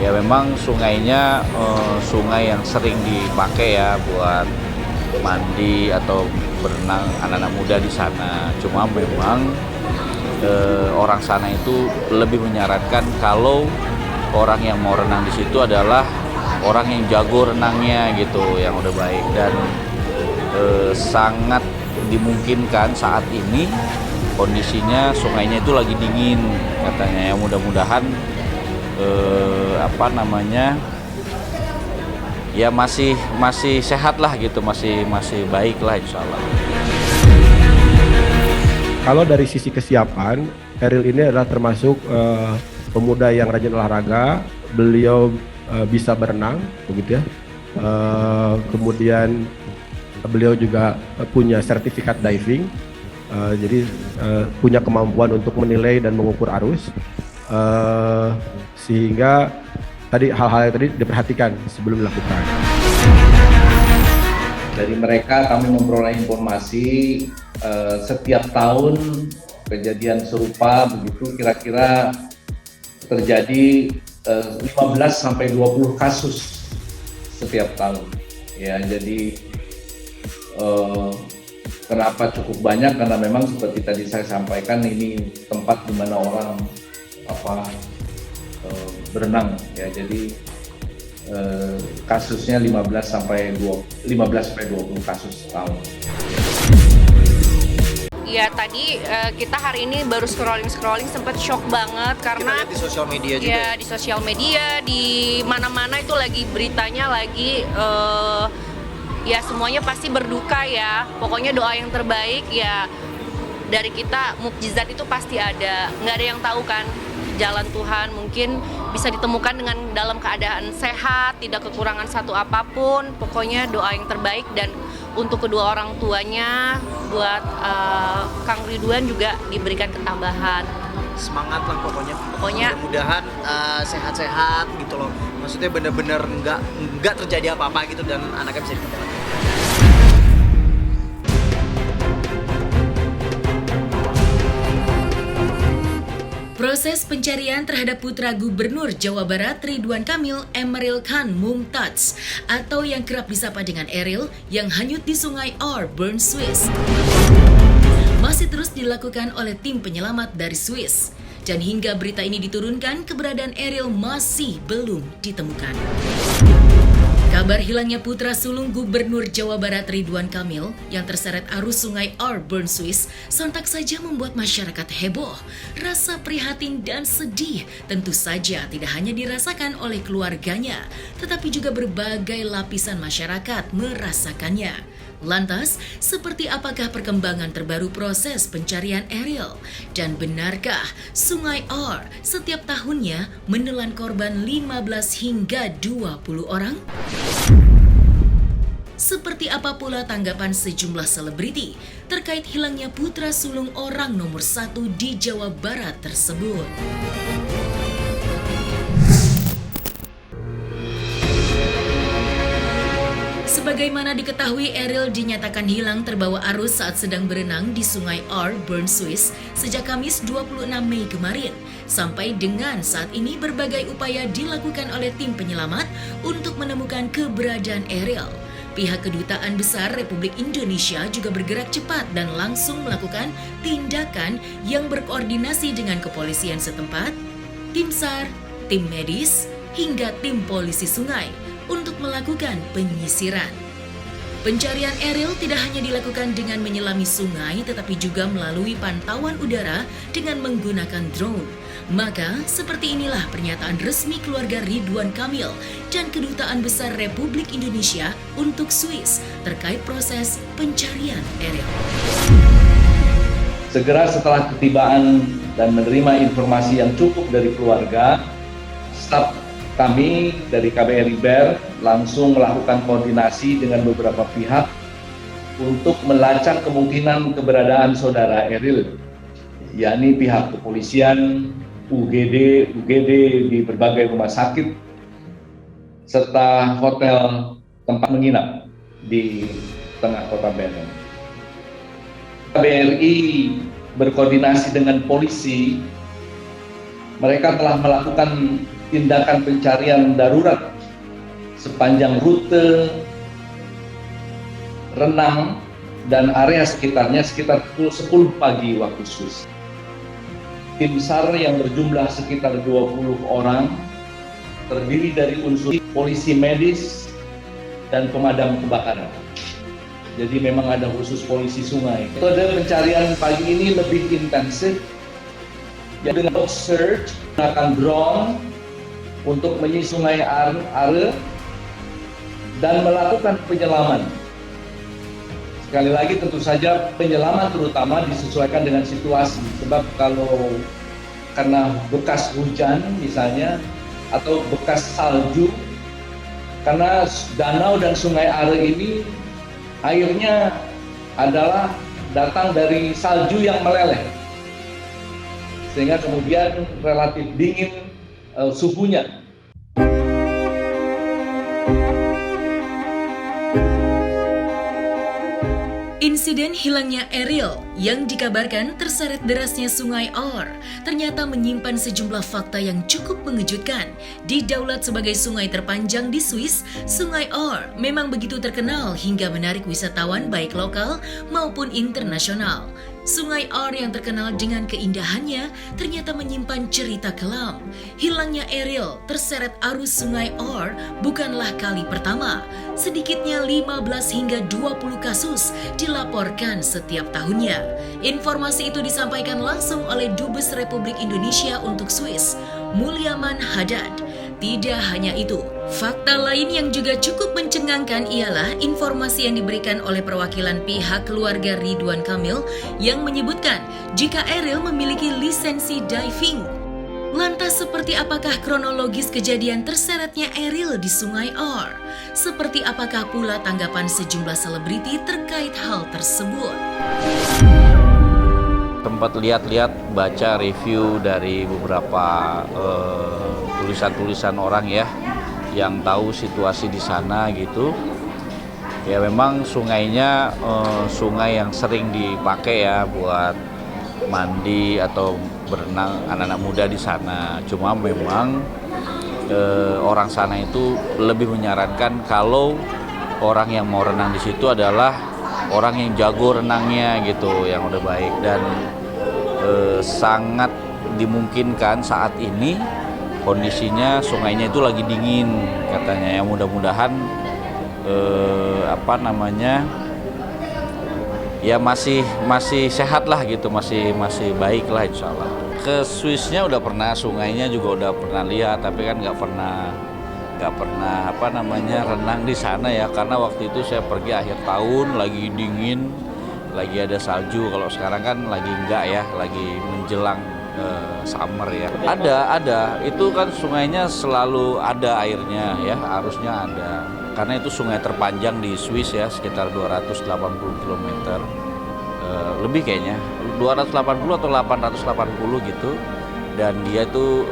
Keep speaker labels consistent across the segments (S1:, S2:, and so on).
S1: Ya memang sungainya sungai yang sering dipakai ya buat mandi atau berenang anak-anak muda di sana. Cuma memang orang sana itu lebih menyarankan kalau orang yang mau renang di situ adalah orang yang jago renangnya gitu, yang udah baik, dan sangat dimungkinkan saat ini kondisinya sungainya itu lagi dingin katanya ya. Mudah-mudahan ya masih sehat lah gitu, masih baik lah insya Allah.
S2: Kalau dari sisi kesiapan, Eril ini adalah termasuk pemuda yang rajin olahraga. Beliau bisa berenang, begitu ya. Kemudian beliau juga punya sertifikat diving, jadi punya kemampuan untuk menilai dan mengukur arus, sehingga tadi hal-hal yang tadi diperhatikan sebelum dilakukan.
S3: Dari mereka kami memperoleh informasi setiap tahun kejadian serupa begitu kira-kira terjadi 15 sampai 20 kasus setiap tahun. Ya, jadi kenapa cukup banyak? Karena memang seperti tadi saya sampaikan, ini tempat di mana orang berenang ya. Jadi kasusnya 15 sampai 20 kasus setahun.
S4: Ya tadi kita hari ini baru scrolling sempat shock banget karena
S5: di sosial media juga.
S4: Ya di sosial media, di mana-mana itu lagi beritanya lagi ya semuanya pasti berduka ya. Pokoknya doa yang terbaik ya dari kita, mukjizat itu pasti ada. Nggak ada yang tahu kan jalan Tuhan, mungkin bisa ditemukan dengan dalam keadaan sehat, tidak kekurangan satu apapun. Pokoknya doa yang terbaik, dan untuk kedua orang tuanya, buat Kang Ridwan juga diberikan ketabahan.
S5: Semangat lah pokoknya. Mudah-mudahan sehat-sehat gitu loh. Maksudnya bener-bener nggak terjadi apa-apa gitu, dan anaknya bisa ditemukan.
S6: Proses pencarian terhadap putra Gubernur Jawa Barat Ridwan Kamil Emeril Khan Mumtaz atau yang kerap disapa dengan Eril yang hanyut di sungai Our, Bern, Swiss masih terus dilakukan oleh tim penyelamat dari Swiss, dan hingga berita ini diturunkan keberadaan Eril masih belum ditemukan. Kabar hilangnya putra sulung Gubernur Jawa Barat Ridwan Kamil yang terseret arus sungai Our, Bern, Swiss sontak saja membuat masyarakat heboh. Rasa prihatin dan sedih tentu saja tidak hanya dirasakan oleh keluarganya, tetapi juga berbagai lapisan masyarakat merasakannya. Lantas, seperti apakah perkembangan terbaru proses pencarian Eril? Dan benarkah Sungai Our setiap tahunnya menelan korban 15 hingga 20 orang? Seperti apa pula tanggapan sejumlah selebriti terkait hilangnya putra sulung orang nomor 1 di Jawa Barat tersebut? Sebagaimana diketahui, Eril dinyatakan hilang terbawa arus saat sedang berenang di Sungai Our, Bern, Swiss sejak Kamis 26 Mei kemarin. Sampai dengan saat ini berbagai upaya dilakukan oleh tim penyelamat untuk menemukan keberadaan Eril. Pihak Kedutaan Besar Republik Indonesia juga bergerak cepat dan langsung melakukan tindakan yang berkoordinasi dengan kepolisian setempat, tim SAR, tim medis, hingga tim polisi sungai untuk melakukan penyisiran. Pencarian Eril tidak hanya dilakukan dengan menyelami sungai, tetapi juga melalui pantauan udara dengan menggunakan drone. Maka, seperti inilah pernyataan resmi keluarga Ridwan Kamil dan Kedutaan Besar Republik Indonesia untuk Swiss terkait proses pencarian Eril.
S3: Segera setelah ketibaan dan menerima informasi yang cukup dari keluarga, staf kami dari KBRI BER langsung melakukan koordinasi dengan beberapa pihak untuk melacak kemungkinan keberadaan saudara Eril, yakni pihak kepolisian, UGD di berbagai rumah sakit, serta hotel tempat menginap di tengah kota Bern. KBRI berkoordinasi dengan polisi Mereka telah melakukan tindakan pencarian darurat sepanjang rute renang dan area sekitarnya sekitar pukul 10 pagi waktu Swiss. Tim SAR yang berjumlah sekitar 20 orang terdiri dari unsur polisi medis dan pemadam kebakaran. Jadi memang ada khusus polisi sungai. Metode pencarian pagi ini lebih intensif, dengan search, menggunakan drone untuk menyisir sungai Are dan melakukan penyelaman. Sekali lagi tentu saja penyelaman terutama disesuaikan dengan situasi. Sebab kalau karena bekas hujan misalnya atau bekas salju, karena danau dan sungai Are ini airnya adalah datang dari salju yang meleleh. Sehingga kemudian relatif dingin suhunya.
S6: Insiden hilangnya Ariel yang dikabarkan terseret derasnya sungai Our ternyata menyimpan sejumlah fakta yang cukup mengejutkan. Didaulat sebagai sungai terpanjang di Swiss, sungai Our memang begitu terkenal hingga menarik wisatawan baik lokal maupun internasional. Sungai Our yang terkenal dengan keindahannya ternyata menyimpan cerita kelam. Hilangnya Ariel terseret arus sungai Our bukanlah kali pertama. Sedikitnya 15 hingga 20 kasus dilaporkan setiap tahunnya. Informasi itu disampaikan langsung oleh Dubes Republik Indonesia untuk Swiss, Mulyaman Haddad. Tidak hanya itu, fakta lain yang juga cukup mencengangkan ialah informasi yang diberikan oleh perwakilan pihak keluarga Ridwan Kamil yang menyebutkan jika Ariel memiliki lisensi diving. Lantas seperti apakah kronologis kejadian terseretnya Ariel di Sungai Our? Seperti apakah pula tanggapan sejumlah selebriti terkait hal tersebut?
S1: Tempat lihat-lihat, baca review dari beberapa tulisan-tulisan orang ya yang tahu situasi di sana gitu. Ya memang sungainya sungai yang sering dipakai ya buat mandi atau berenang anak-anak muda di sana. Cuma memang orang sana itu lebih menyarankan kalau orang yang mau renang di situ adalah orang yang jago renangnya gitu, yang udah baik, dan sangat dimungkinkan saat ini kondisinya sungainya itu lagi dingin katanya ya. Mudah-mudahan ya masih sehat lah gitu, masih baik lah insya Allah. Ke Swissnya udah pernah, sungainya juga udah pernah lihat, tapi kan nggak pernah renang di sana ya, karena waktu itu saya pergi akhir tahun lagi dingin, lagi ada salju. Kalau sekarang kan lagi enggak ya, lagi menjelang summer ya. Ada itu kan sungainya selalu ada airnya ya, arusnya ada, karena itu sungai terpanjang di Swiss ya, sekitar 280 km lebih kayaknya, 280 atau 880 gitu. Dan dia tuh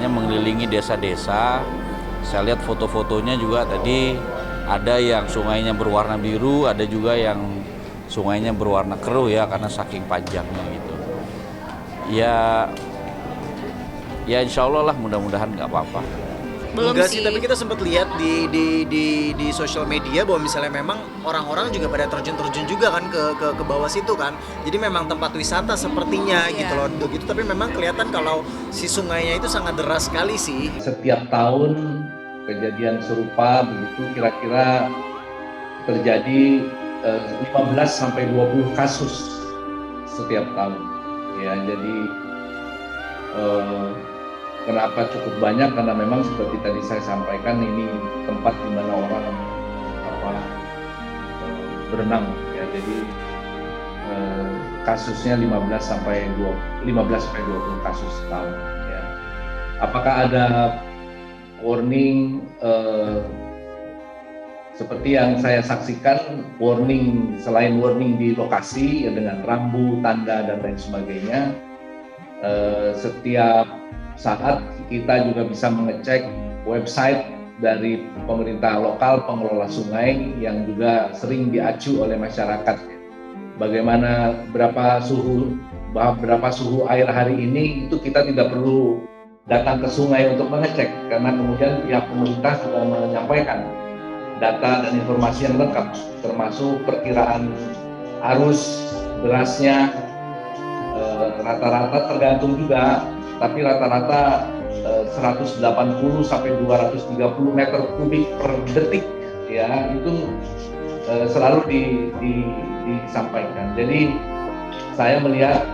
S1: mengelilingi desa-desa. Saya lihat foto-fotonya juga tadi, ada yang sungainya berwarna biru, ada juga yang sungainya berwarna keruh ya, karena saking panjangnya gitu. Ya insya Allah lah, mudah-mudahan nggak apa-apa.
S4: Belum
S5: Enggak
S4: sih.
S5: sih, tapi kita sempat lihat di sosial media bahwa misalnya memang orang-orang juga pada terjun juga kan ke bawah situ kan. Jadi memang tempat wisata sepertinya gitu loh. Begitu, tapi memang kelihatan kalau si sungainya itu sangat deras sekali sih.
S3: Setiap tahun kejadian serupa begitu kira-kira terjadi 15 sampai 20 kasus setiap tahun. Ya, jadi kenapa cukup banyak? Karena memang seperti tadi saya sampaikan, ini tempat di mana orang berenang ya. Jadi kasusnya 15 sampai 20 kasus setahun ya. Apakah ada warning seperti yang saya saksikan, warning selain warning di lokasi ya, dengan rambu, tanda dan lain sebagainya, setiap saat kita juga bisa mengecek website dari pemerintah lokal, pengelola sungai yang juga sering diacu oleh masyarakat. Bagaimana, berapa suhu beberapa suhu air hari ini itu kita tidak perlu datang ke sungai untuk mengecek, karena kemudian pihak pemerintah sudah menyampaikan data dan informasi yang lengkap, termasuk perkiraan arus derasnya, rata-rata tergantung juga, tapi rata-rata 180 sampai 230 meter kubik per detik, ya itu selalu disampaikan. Jadi saya melihat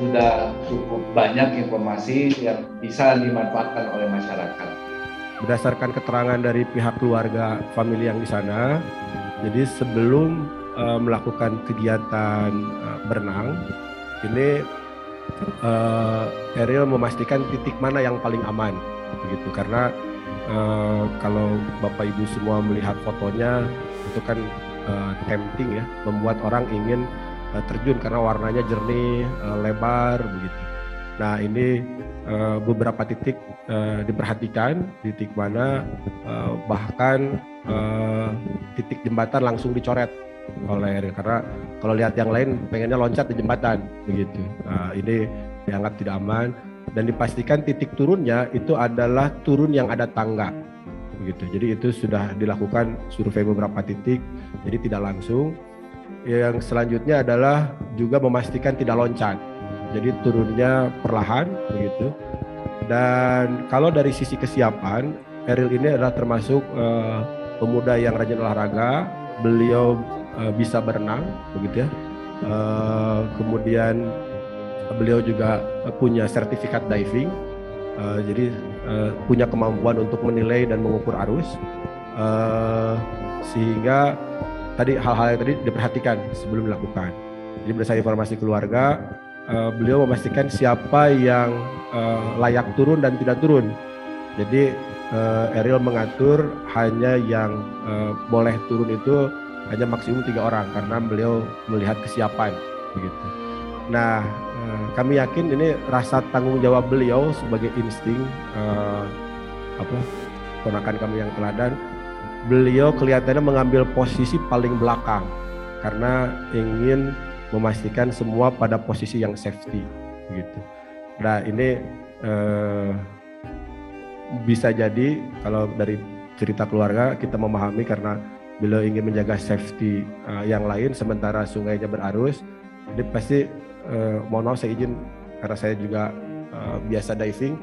S3: sudah cukup banyak informasi yang bisa dimanfaatkan oleh masyarakat.
S2: Berdasarkan keterangan dari pihak keluarga famili yang di sana, jadi sebelum melakukan kegiatan berenang, ini Ariel memastikan titik mana yang paling aman, begitu. Karena kalau Bapak Ibu semua melihat fotonya, itu kan tempting ya, membuat orang ingin terjun karena warnanya jernih, lebar, begitu. Nah ini beberapa titik diperhatikan, titik mana bahkan titik jembatan langsung dicoret oleh Ariel, karena kalau lihat yang lain pengennya loncat di jembatan, begitu. Ini dianggap tidak aman, dan dipastikan titik turunnya itu adalah turun yang ada tangga, begitu. Jadi itu sudah dilakukan survei beberapa titik, jadi tidak langsung. Yang selanjutnya adalah juga memastikan tidak loncat, jadi turunnya perlahan, begitu. Dan kalau dari sisi kesiapan, Ariel ini adalah termasuk pemuda yang rajin olahraga. Beliau bisa berenang, begitu ya. Kemudian beliau juga punya sertifikat diving, jadi punya kemampuan untuk menilai dan mengukur arus, sehingga tadi hal-hal yang tadi diperhatikan sebelum dilakukan. Jadi berdasarkan informasi keluarga, beliau memastikan siapa yang layak turun dan tidak turun. Jadi Ariel mengatur hanya yang boleh turun itu hanya maksimum 3 orang, karena beliau melihat kesiapan, begitu. Nah, kami yakin ini rasa tanggung jawab beliau sebagai insting ponakan kami yang teladan. Beliau kelihatannya mengambil posisi paling belakang karena ingin memastikan semua pada posisi yang safety, begitu. Nah ini bisa jadi kalau dari cerita keluarga kita memahami karena beliau ingin menjaga safety yang lain sementara sungainya berarus. Jadi pasti mohon maaf saya izin karena saya juga biasa diving.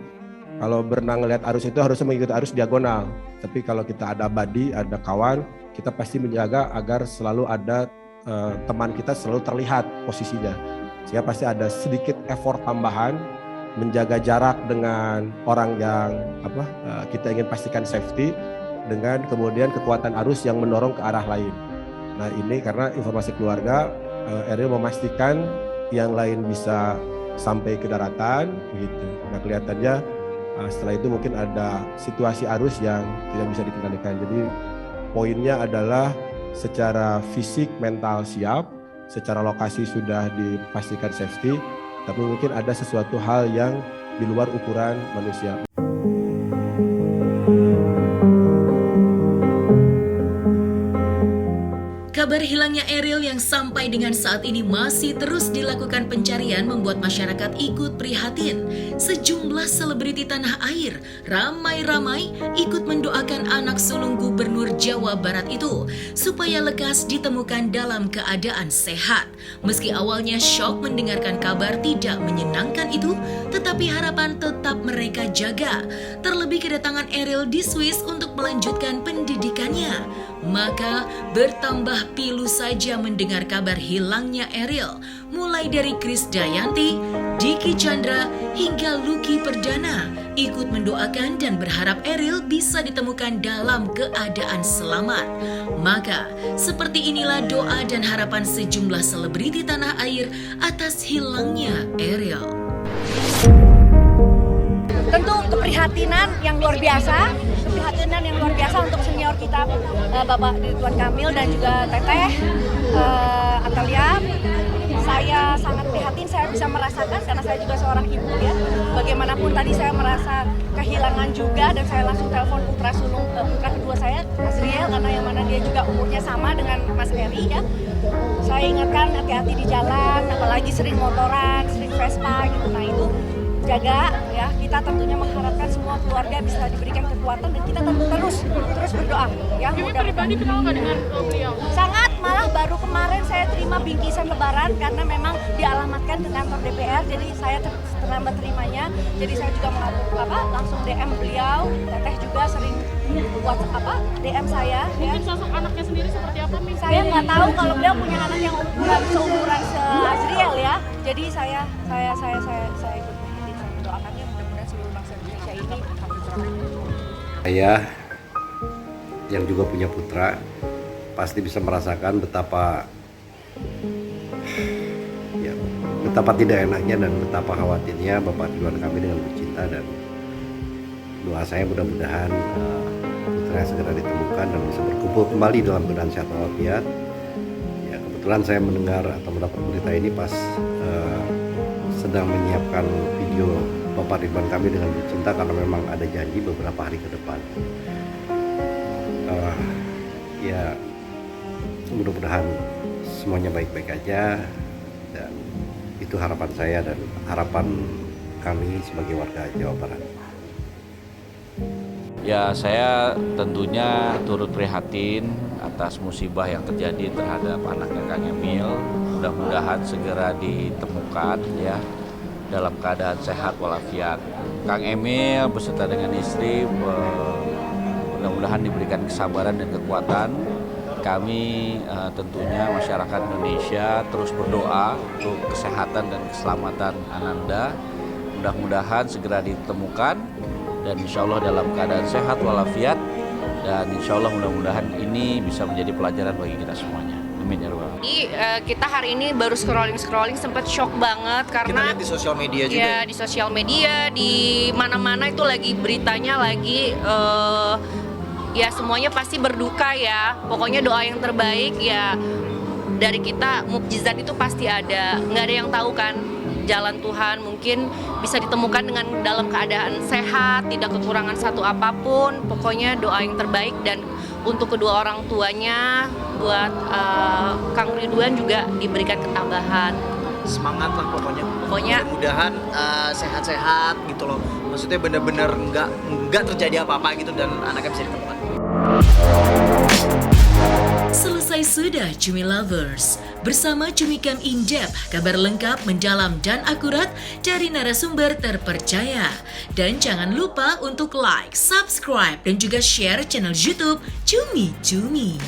S2: Kalau berenang lihat arus itu harusnya mengikuti arus diagonal. Tapi kalau kita ada buddy, ada kawan, kita pasti menjaga agar selalu ada teman kita selalu terlihat posisinya. Sehingga pasti ada sedikit effort tambahan menjaga jarak dengan orang yang kita ingin pastikan safety, dengan kemudian kekuatan arus yang mendorong ke arah lain. Nah ini karena informasi keluarga, Ariel memastikan yang lain bisa sampai ke daratan, gitu. Nah kelihatannya setelah itu mungkin ada situasi arus yang tidak bisa dikendalikan. Jadi poinnya adalah secara fisik, mental siap, secara lokasi sudah dipastikan safety, tapi mungkin ada sesuatu hal yang di luar ukuran manusia.
S6: Kabar hilangnya Ariel yang sampai dengan saat ini masih terus dilakukan pencarian membuat masyarakat ikut prihatin. Sejumlah selebriti tanah air ramai-ramai ikut mendoakan anak sulung Gubernur Jawa Barat itu supaya lekas ditemukan dalam keadaan sehat. Meski awalnya syok mendengarkan kabar tidak menyenangkan itu, tetapi harapan tetap mereka jaga. Terlebih kedatangan Ariel di Swiss untuk melanjutkan pendidikannya. Maka bertambah pilu saja mendengar kabar hilangnya Ariel, mulai dari Krisdayanti, Diki Chandra, hingga Lucky Perdana ikut mendoakan dan berharap Ariel bisa ditemukan dalam keadaan selamat. Maka seperti inilah doa dan harapan sejumlah selebriti tanah air atas hilangnya Ariel.
S7: Tentu keprihatinan yang luar biasa untuk senior kita Bapak Ridwan Kamil dan juga Teteh Atalia. Saya sangat prihatin, saya bisa merasakan karena saya juga seorang ibu ya, bagaimana bagaimanapun tadi saya merasa kehilangan juga, dan saya langsung telepon putra kedua saya, Azriel, karena yang mana dia juga umurnya sama dengan Mas Eri ya. Saya ingatkan hati-hati di jalan, apalagi sering motoran, sering Vespa gitu. Nah itu jaga ya, kita tentunya mengharapkan semua keluarga bisa diberikan kekuatan, dan kita terus berdoa ya.
S8: Ibu pribadi kenal nggak dengan beliau?
S7: Sangat, malah baru kemarin saya terima bingkisan lebaran karena memang dialamatkan ke kantor DPR, jadi saya terlambat terimanya. Jadi saya juga langsung DM beliau, Teteh juga sering WhatsApp DM saya.
S8: Mungkin sosok anaknya sendiri seperti apa nih?
S7: Saya nggak tahu kalau beliau punya anak yang seumuran Azriel ya. Jadi saya ikut mendoakannya, mudah-mudahan seluruh bangsa Indonesia ini
S9: Saya yang juga punya putra pasti bisa merasakan betapa tidak enaknya dan betapa khawatirnya Bapak Ridwan Kamil dengan Bu Cinta, dan doa saya mudah-mudahan putra segera ditemukan dan bisa berkumpul kembali dalam keadaan sehat walafiat. Ya, kebetulan saya mendengar atau mendapat berita ini pas sedang menyiapkan video Bapak Ridwan Kamil dengan Bu Cinta, karena memang ada janji beberapa hari ke depan. Ya mudah-mudahan semuanya baik-baik aja, dan itu harapan saya dan harapan kami sebagai warga Jawa Barat.
S1: Ya, saya tentunya turut prihatin atas musibah yang terjadi terhadap anaknya Kang Emil. Mudah-mudahan segera ditemukan ya dalam keadaan sehat walafiat. Kang Emil beserta dengan istri mudah-mudahan diberikan kesabaran dan kekuatan. Kami tentunya masyarakat Indonesia terus berdoa untuk kesehatan dan keselamatan Ananda. Mudah-mudahan segera ditemukan dan insya Allah dalam keadaan sehat walafiat, dan insya Allah mudah-mudahan ini bisa menjadi pelajaran bagi kita semuanya. Amin ya rabbal alamin.
S4: Kita hari ini baru scrolling sempat shock banget karena
S5: Kita lihat di sosial media juga.
S4: ya di sosial media, di mana-mana itu lagi beritanya lagi ya semuanya pasti berduka ya. Pokoknya doa yang terbaik ya dari kita, mukjizat itu pasti ada. Nggak ada yang tahu kan jalan Tuhan, mungkin bisa ditemukan dengan dalam keadaan sehat, tidak kekurangan satu apapun. Pokoknya doa yang terbaik, dan untuk kedua orang tuanya, buat Kang Ridwan juga diberikan ketabahan.
S5: Semangat lah pokoknya. Mudah-mudahan sehat-sehat gitu loh. Maksudnya bener-bener nggak terjadi apa-apa gitu, dan anaknya bisa ditemukan.
S6: Selesai sudah Cumi Lovers. Bersama Cumi Cam In-Depth, kabar lengkap, mendalam, dan akurat dari narasumber terpercaya. Dan jangan lupa untuk like, subscribe, dan juga share channel YouTube Cumi Cumi.